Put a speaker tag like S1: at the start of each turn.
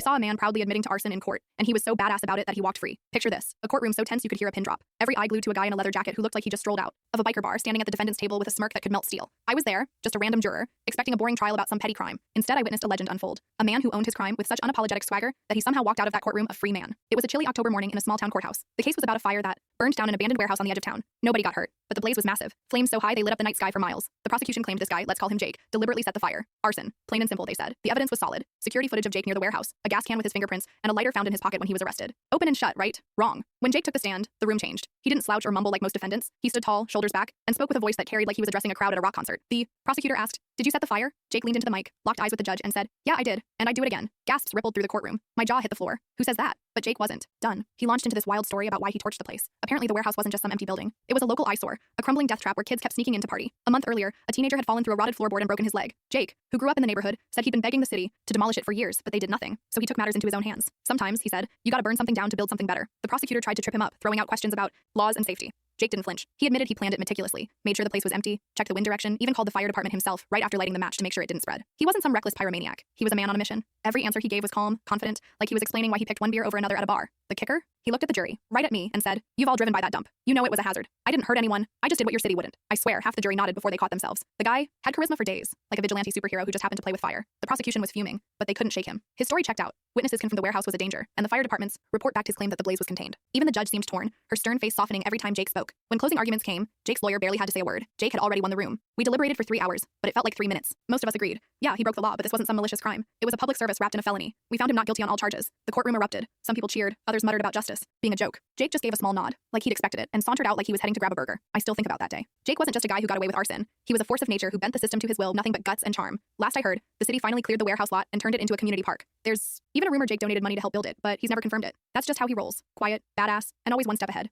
S1: saw a man proudly admitting to arson in court, and he was so badass about it that he walked free. Picture this, a courtroom so tense you could hear a pin drop. Every eye glued to a guy in a leather jacket who looked like he just strolled out of a biker bar, standing at the defendant's table with a smirk that could melt steel. I was there, just a random juror, expecting a boring trial about some petty crime. Instead, I witnessed a legend unfold. A man who owned his crime with such unapologetic swagger that he somehow walked out of that courtroom a free man. It was a chilly October morning in a small-town courthouse. The case was about a fire that burned down an abandoned warehouse on the edge of town. Nobody got hurt, but the blaze was massive. Flames so high they lit up the night sky for miles. The prosecution claimed this guy, let's call him Jake, deliberately set the fire. Arson. Plain and simple, they said. The evidence was solid. Security footage of Jake near the warehouse, a gas can with his fingerprints, and a lighter found in his pocket when he was arrested. Open and shut, right? Wrong. When Jake took the stand, the room changed. He didn't slouch or mumble like most defendants. He stood tall, shoulders back, and spoke with a voice that carried like he was addressing a crowd at a rock concert. The prosecutor asked, "Did you set the fire?" Jake leaned into the mic, locked eyes with the judge, and said, "Yeah, I did, and I'd do it again." Gasps rippled through the courtroom. My jaw hit the floor. Who says that? But Jake wasn't done. He launched into this wild story about why he torched the place. Apparently the warehouse wasn't just some empty building. It was a local eyesore, a crumbling death trap where kids kept sneaking in to party. A month earlier, a teenager had fallen through a rotted floorboard and broken his leg. Jake, who grew up in the neighborhood, said he'd been begging the city to demolish it for years, but they did nothing. So he took matters into his own hands. Sometimes, he said, you gotta burn something down to build something better. The prosecutor tried to trip him up, throwing out questions about laws and safety. Jake didn't flinch. He admitted he planned it meticulously, made sure the place was empty, checked the wind direction, even called the fire department himself right after lighting the match to make sure it didn't spread. He wasn't some reckless pyromaniac. He was a man on a mission. Every answer he gave was calm, confident, like he was explaining why he picked one beer over another at a bar. The kicker? He looked at the jury, right at me, and said, "You've all driven by that dump. You know it was a hazard. I didn't hurt anyone. I just did what your city wouldn't." I swear, half the jury nodded before they caught themselves. The guy had charisma for days, like a vigilante superhero who just happened to play with fire. The prosecution was fuming, but they couldn't shake him. His story checked out. Witnesses confirmed the warehouse was a danger, and the fire department's report backed his claim that the blaze was contained. Even the judge seemed torn, her stern face softening every time Jake spoke. When closing arguments came, Jake's lawyer barely had to say a word. Jake had already won the room. We deliberated for 3 hours, but it felt like 3 minutes. Most of us agreed. Yeah, he broke the law, but this wasn't some malicious crime. It was a public service wrapped in a felony. We found him not guilty on all charges. The courtroom erupted. Some people cheered, others muttered about justice being a joke. Jake just gave a small nod, like he'd expected it, and sauntered out like he was heading to grab a burger. I still think about that day. Jake wasn't just a guy who got away with arson. He was a force of nature who bent the system to his will, nothing but guts and charm. Last I heard, the city finally cleared the warehouse lot and turned it into a community park. There's even a rumor Jake donated money to help build it, but he's never confirmed it. That's just how he rolls. Quiet, badass, and always one step ahead.